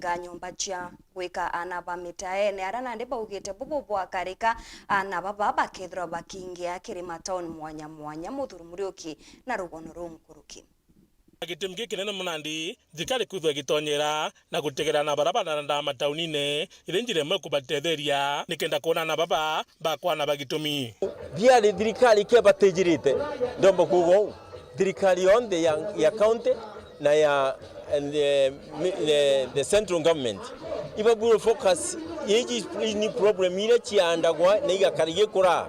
kuhinga nyumba cia gwika ana ba mitaene arana ndi baugite bubu bwa karika ana baba bakethra bakingia kirima town mwanya mwanya Muthuri Muriuki na rugono rumkuruki. Gitimu giki nene munandi thikari kuthwa gitonyera na gutegera na barabara na mataunine irenjire mwe kubatetheria nikenda kuona na baba bakwana bagitumi biari thirikari ke batejirite ndombo kugo thirikari onde ya county na ya the central government iba buru focus yeji ni problem ile chiandagwa na igakariye kura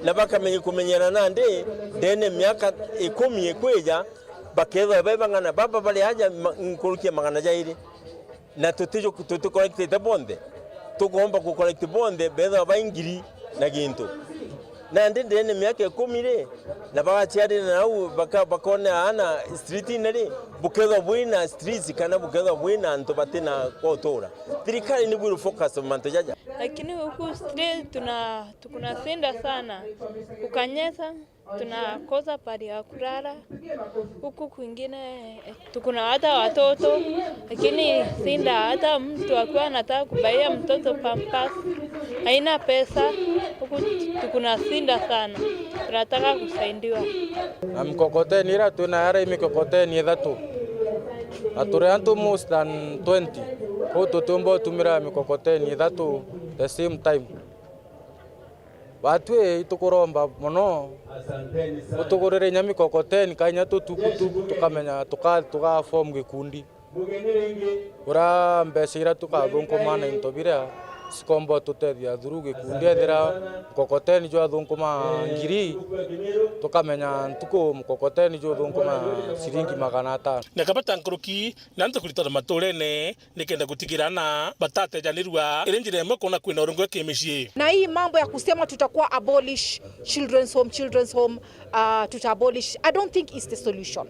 na bakamenye kumenyana nande dene myaka 10 ekweja bakeza bebangana baba bali haja nkurukia magana jairi na tutijo collect the bonde tugomba ku collect bonde beza baingiri na gintu na ndende ne myaka 10 na bawachiari na bakona ana street nere bukeza bwina streets kana bukeza bwina ntobatina kotora thirikari ni buru focus manto jaja lakini huku street tukuna senda sana ukanyesa tunakosa pari ya kulala huku kwingine tukuna hata watoto lakini sinda hata mtu akiwa anataka kubaia mtoto pampers haina pesa huku tukuna sinda sana tunataka kusaidiwa mkokoteni ila tunayara mikokoteni ethatu ature antu most than 20 ko tutumbo tumira mikokoteni ethatu the same time batwe itukuromba muno utugurire nyami kokoteni kanya tukamenya tuka form gikundi ura mbesira tukathunkumana intobira sikombo tutethia thuru gikundi ethira kokoteni jo athunkuma ngiri tukamenya ntuko mkokoteni jo athunkuma siringi 500 nakabata nkuruki na ntukurita maturene nikenda gutigirana batate janirwa irenjire mwe kuna kwina urungu kimishie na hii mambo ya kusema tutakuwa abolish children's home tuta abolish I don't think is the solution.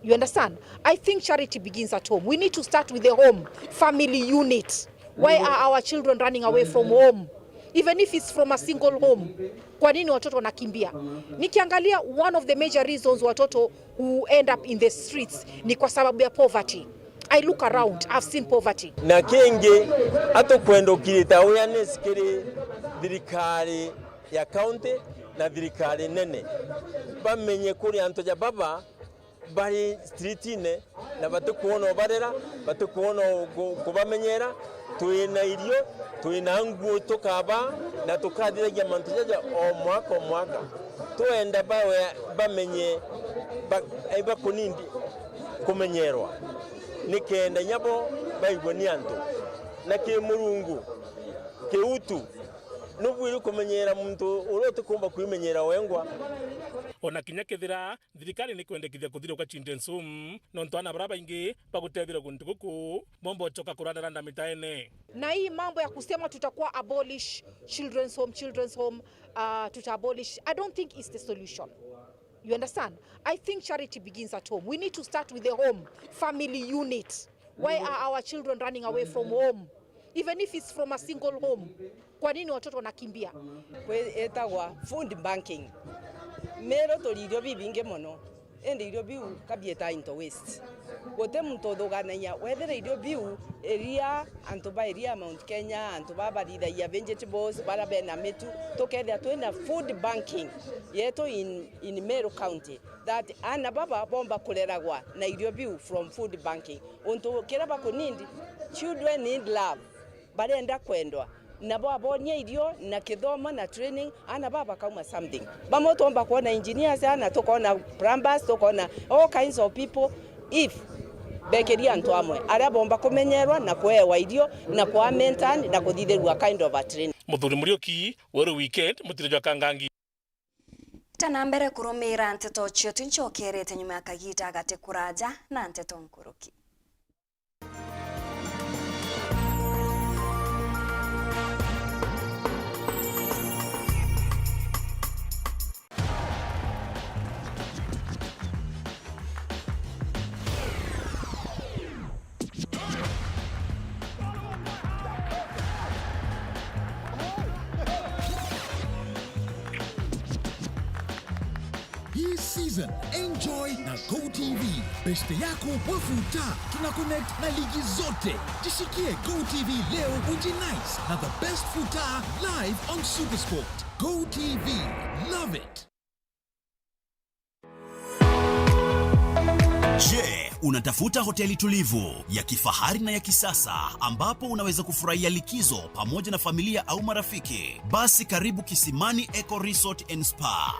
You understand? I think charity begins at home. We need to start with the home family unit. Why are our children running away from home? Even if it's from a single home. Kwa nini watoto wanakimbia? Nikiangalia one of the major reasons watoto who end up in the streets ni kwa sababu ya poverty. I look around, I've seen poverty. Na kenge ato kwenda ukileta awareness kiri thirikari ya county na thirikari nene. Bamenye kuri antoja baba bari streetine na batukuona barera batukuona kubamenyera tuina irio tuina nguo tukaba na tukadiragia mantu jaja o mwaka tuenda bawe bamenye ba kunindi kumenyerwa nikenda nyabo baigwa ni antu na ke murungu ke utu nubwiri kumenyera muntu urote kumba kuimenyera wengwa ona kinya kethira thirikari ni kwendekithia kuthira kwa children's home no ntwana baraba ingi bagutethira guntuguku bombo choka kurana na mitaene na hii mambo ya kusema tutakuwa abolish children's home tuta abolish I don't think is the solution. You understand? I think charity begins at home. We need to start with the home family unit. Why are our children running away from home? Even if it's from a single home. Kwa nini watoto wanakimbia? Etagwa food banking. Mero tolirio bibinge mono. Ende irio biu kabieta into waste. Wote muntu thogananya wethere irio biu area antoba area Mount Kenya antoba barida ya vegetables barabe na metu tokethia twina food banking yeto in Meru County that ana baba bomba kuleragwa na irio biu from food banking unto kiraba kunindi children need love barenda kwendwa nabo abonie irio na kithomo na training ana baba kauma something bamo tomba kuona engineers ana tukaona plumbers tukaona all kinds of people if bekeria antu amwe aria bomba kumenyerwa na kuewa irio na kwa mental na kuthitherwa kind of a training. Muthuri Muriuki weru weekend mutirijwa kangangi tana mbere kurumira nteto cio tinchokerete nyuma ya kagita gate kuraja na nteto nkuruki. Hii season season. Enjoy na GoTV. Beste yako wafuta. Tuna connect na ligi zote. Jishikie GoTV leo ujinice na the best futa live on SuperSport. GoTV. Love it. Je, unatafuta hoteli tulivu ya kifahari na ya kisasa ambapo unaweza kufurahia likizo pamoja na familia au marafiki? Basi karibu Kisimani Eco Resort and Spa.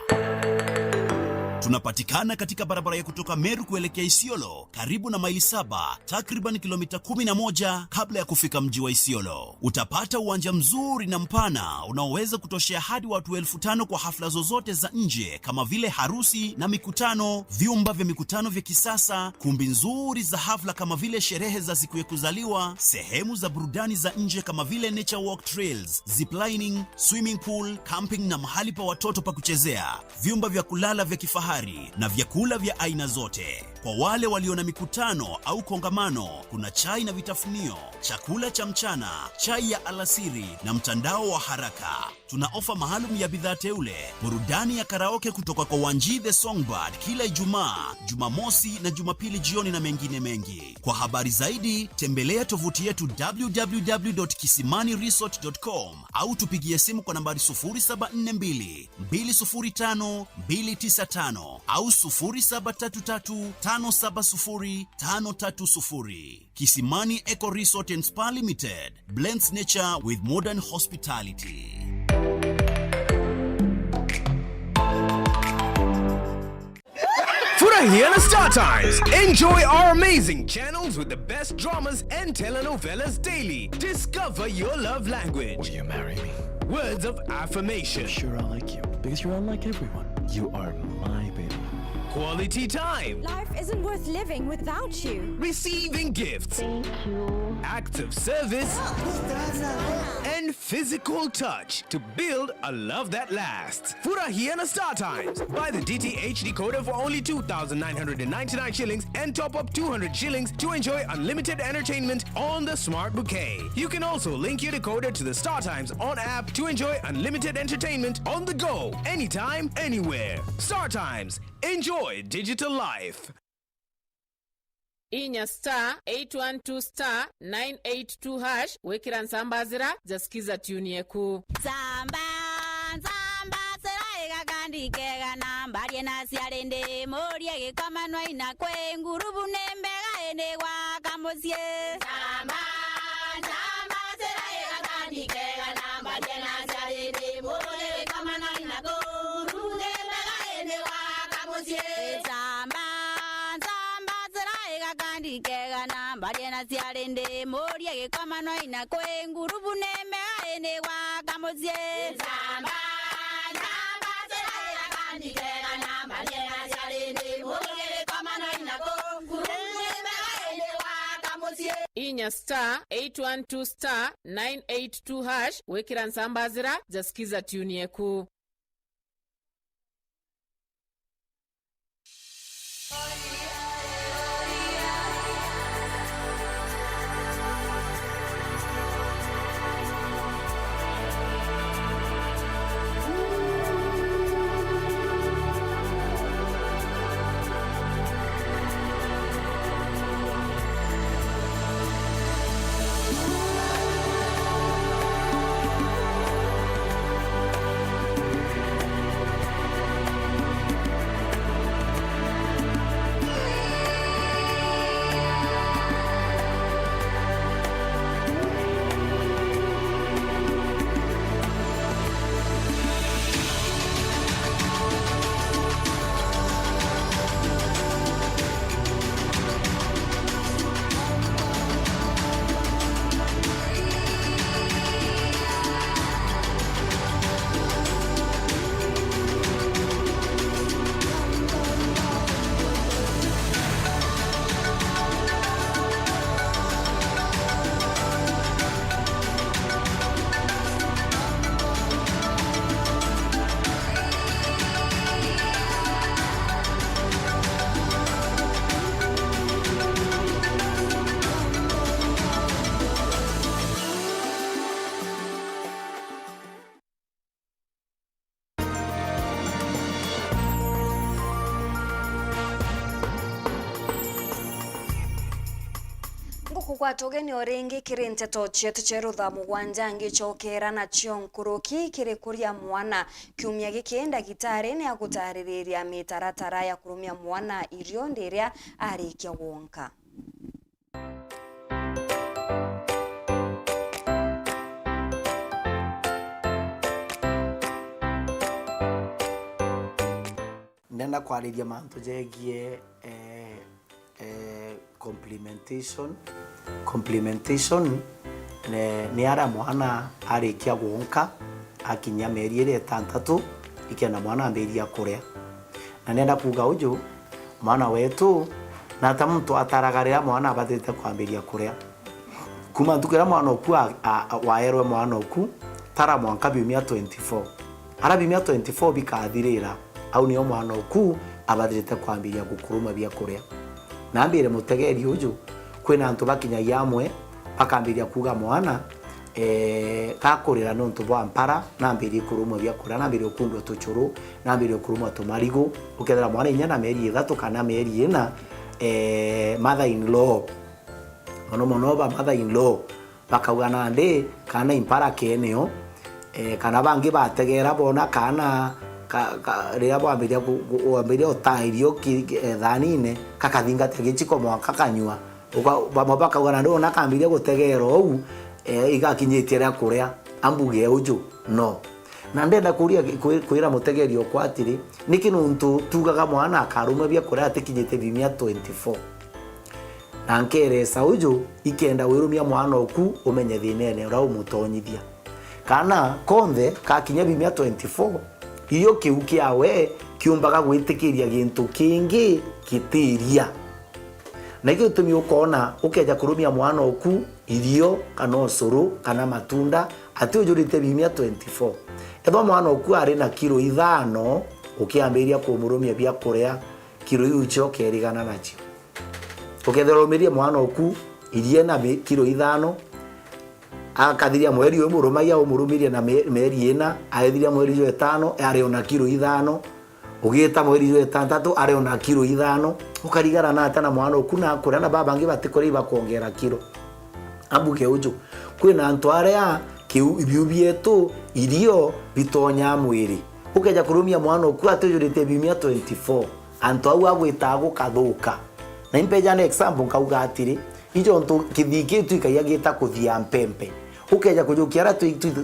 Tunapatikana katika barabara ya kutoka Meru kuelekea Isiolo, karibu na maili 7, takriban kilomita 11 kabla ya kufika mji wa Isiolo. Utapata uwanja mzuri na mpana unaoweza kutoshea hadi watu 5,000 kwa hafla zozote za nje kama vile harusi na mikutano, vyumba vya mikutano vya kisasa, kumbi nzuri za hafla kama vile sherehe za siku ya kuzaliwa, sehemu za burudani za nje kama vile nature walk trails, ziplining, swimming pool, camping na mahali pa watoto pa kuchezea, vyumba vya kulala vya kifahari na vyakula vya aina zote. Kwa wale walio na mikutano au kongamano, kuna chai na vitafunio, chakula cha mchana, chai ya alasiri na mtandao wa haraka. Tuna ofa maalum ya bidhaa teule, burudani ya karaoke kutoka kwa Wanji the Songbird kila Ijumaa, Jumamosi na Jumapili jioni na mengine mengi. Kwa habari zaidi, tembelea tovuti yetu www.kisimaniresort.com au tupigie simu kwa nambari 0742 205 295 au 0733 570 530. Kisimani Eco Resort and Spa Limited blends nature with modern hospitality. Furahia na Star Times. Enjoy our amazing channels with the best dramas and telenovelas daily. Discover your love language. Will you marry me? Words of affirmation. I'm sure I like you because you're unlike everyone. You are my baby. Quality time. Life isn't worth living without you. Receiving gifts. Thank you. Acts of service. And physical touch to build a love that lasts. Furahia na Star Times. Buy the DTH decoder for only 2,999 shillings and top up 200 shillings to enjoy unlimited entertainment on the Smart Bouquet. You can also link your decoder to the Star Times on app to enjoy unlimited entertainment on the go, anytime, anywhere. Star Times. Enjoy digital life. Inya *812*982# wekira nsambazira jasikiza tune yeku Samba sera gandikega namba liena sialende morie kama noina kwe ngurubu nembega ene wa kamosie Samba sera gandikega namba liena sialende morie kama noina ngurubu nembega ene wa kamosie Samba kega namba liena sialende morie kama noina kwe ngurubu nembega ene wa kamosie Samba sera gandikega namba liena sialende morie kama noina kwe ngurubu nembega ene wa kamosie Inya *812*982# wekira nsambazira jasikiza tune yeku kwatugeni oringi kiri nteto chetu cherutha mugwanja ngichokera na chionkuruki kiri kuria mwana kiumia giki ndagitari ni agutariria mitaratara ya kurumia mwana irio ndiria arikia wonka. Nenda kwariria mantu jegie complementation ni ara mwana arikia gwonka akinya meri 6 ikenda mwana amberia kuria na nenda kuga uju mwana wetu na ta mtu ataragarira mwana abathite kwamberia kuria kuma ntukira mwana oku waerwe mwana oku tara mwanka biumia 24 ara biumia 24 bikathirira au niyo mwana oku abathite kwamberia gukuruma bia kuria na ambire mutegeri uju kwina antu bakinyagia amwe bakambiria kuga mwana kakurira nontu bwa mpara na ambire kurumwa bia kuria na ambire okundwa tuchuru na ambire kurumwa tumarigo ukethera mwana inya na meri 3 kana meri 4 mother in law mono ba mother in law bakauga nande kana impara keneo kana bangi bategera bona kana ria bwambiria kuambiria otairio thanine kakathinga tegichiko mwaka kanyua bamabaka ugana ndo nakambiria gutegera ou igakinyitie ria kuria ambuge uju no na ndenda kuria kwira mutegerio kwatiri niki nuntu tugaga mwana akarume bia kuria atikinyite bimia 24 na nkeresa uju ikenda wirumia mwana oku umenye thinene ura umutonyithia kana konthe kakinya bimia 24 iyo kiuki awe kiumbaga gwitikiria gintu kingi kitiria na ikyo tumi ukona ukeja kurumia mwana oku irio kana osuru kana matunda ati ujurite bimia 24 ebo mwana oku ari na kilo 5 ukiambiria kumurumia bia kuria kilo iucho kerigana nacho uketheromiria mwana oku irie na kilo 5 akathiria mweri uyu murumagia umurumirie na meri 4 aethiria mweri 5 ari ona kilo 5 ugita mweri 6 ari ona kilo 5 ukarigara na atana mwana oku na kuria na baba ngi batikoriba kuongera kilo ambuke uju kwina antu aria kiu bietu irio bitonya mwiri ukeja kurumia mwana oku atujurite bimia 24 antu au agwitago kathuka na impeja na example kauga atiri ijo ntu kithiki tuikaya gita kuthia mpempe ukeja kujukiara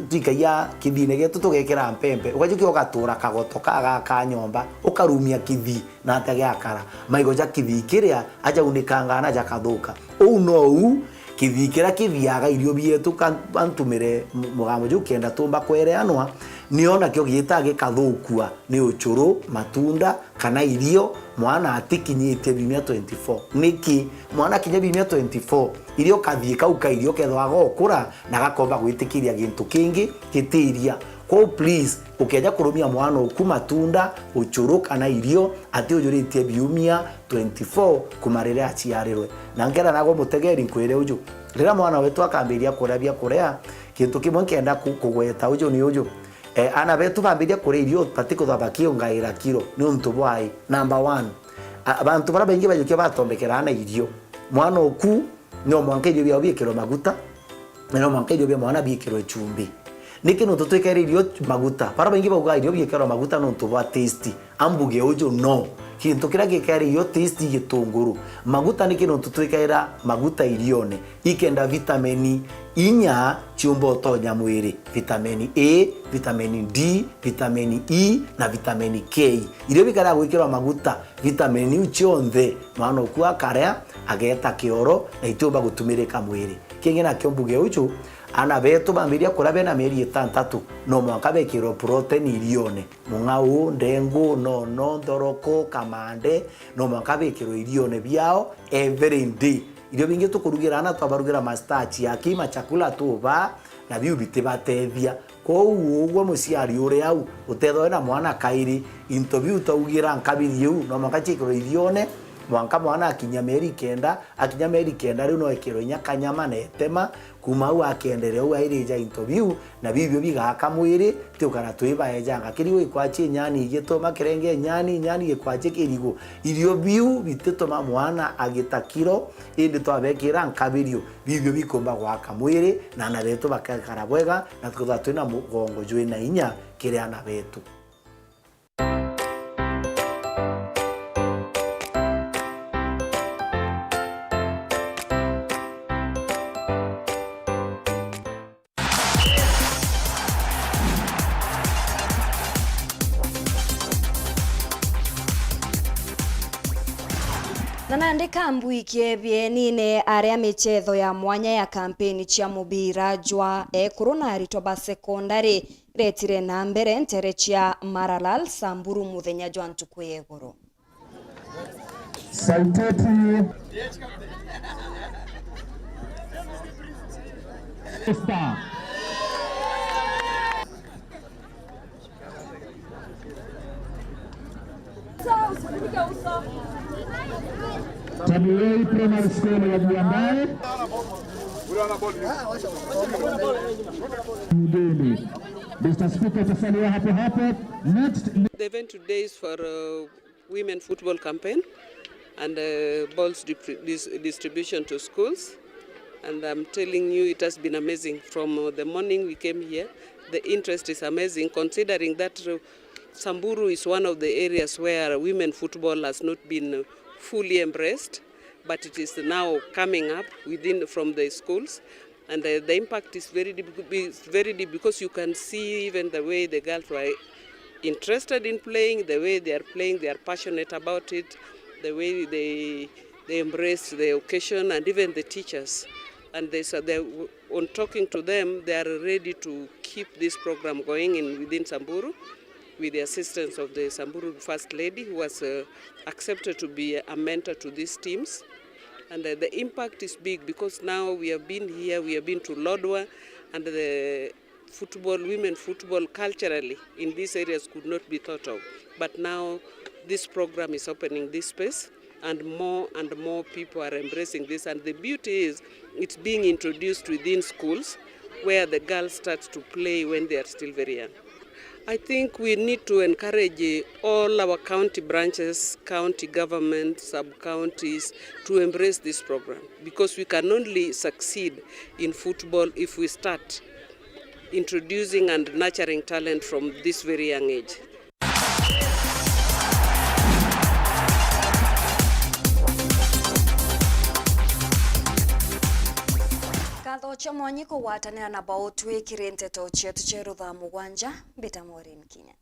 tuikaya kithine getu tugekera mpempe ukajukia ugatura kagoto kaga ka nyomba ukarumia kithi na atege akara maigoja kithikiria aja unikanga na jakathuka u no kithikira kithiaga irio bietu kantumire mugamo jukenda tumba kwereanwa niona kyo gitage kathukua ni uchuru matunda kana irio mwana atikinyite bimia 24 niki mwana kinya bimia 24 irio kathika uka irio kethwa gokura na gakomba gwitikiria gintu kingi kitiria ko please ukeja kurumia mwana oku matunda uchuru kana irio ati ujuritie biumia 24 kumarire achiarirwe na ngera nago mutegeri nkwire uju rira mwana wetu akambiria kurabia kurea kintu kimwe kenda kugweta uju ni uju ana betu bambiria kuria irio patiko thabakio ngaira kilo ni untu bwai number 1 abantu bara bengi bajukia batombekera na irio mwana oku no mwanke irio bya bikiro maguta no mwanke irio bya mwana bikiro chumbi niki no tutwekera irio maguta bara bengi baguga irio bikiro maguta no untu bwa tasty ambuge uju no kintu kira gikari irio tasty gitunguru maguta niki no tutwekera maguta irione ikenda vitamini inya chumbo tonya mwiri vitamini A vitamini D vitamini E na vitamini K irio bikara gwikirwa maguta vitamini uchonthe mwana okua karea ageta kioro na itumba gutumirika mwiri kingi na kyombuge uchu ana betu bambiria kurabe na meri 6 no mwanka bekiro protein irione mungau ndengu no ndoroko kamande no mwanka bekiro irione biao every day irio bingi tukurugira na twabarugira mastachi yakima chakula tuba na biu bitibatethia ko uwo musiari uri au utetho na mwana kairi interview taugira nkabiriu no mwanka chikiro irione mwanka mwana akinya meri kenda riu no ekiro nya kanyama na etema kuma u akendere u airija interview na bibio bigaka mwiri tukara twibaejanga kirigo ikwachi nyani igitoma kirenge nyani ikwachi kirigo irio biu bititoma mwana agitakiro indi twabekira nkabirio bibio bikomba gwaka mwiri na na betu bakakara bwega na tukotha twina mugongo jwe na inya kire ana betu. Nanandika mbuikie bienine aria michetho ya mwanya ya kampeni cia mubira jwa kuruna arito ba secondary retire na mbere ntere cia Maralal Samburu muthenya jwa ntuku yegoro. Saiteti Tamuei Primary School ya Buambae. Mr. Speaker, tasalia hapo. Next. The event today is for women football campaign and balls distribution to schools. And I'm telling you, it has been amazing. From the morning we came here, the interest is amazing, considering that Samburu is one of the areas where women football has not been fully embraced, but it is now coming up from the schools, and the impact is very deep because you can see even the way the girls were interested in playing, the way they are playing, they are passionate about it, the way they embrace the occasion, and even the teachers. And on talking to them, they are ready to keep this program going within Samburu, with the assistance of the Samburu First Lady, who was accepted to be a mentor to these teams. And the impact is big because now we have been here, we have been to Lodwar, and the women football culturally in these areas could not be thought of. But now this program is opening this space, and more people are embracing this. And the beauty is it's being introduced within schools where the girls start to play when they are still very young. I think we need to encourage all our county branches, county government, sub-counties to embrace this program, because we can only succeed in football if we start introducing and nurturing talent from this very young age. Kathocha mwanyiko watanira na bao twikire nteto chetu cheru thaa mugwanja mbita Maureen Kinya.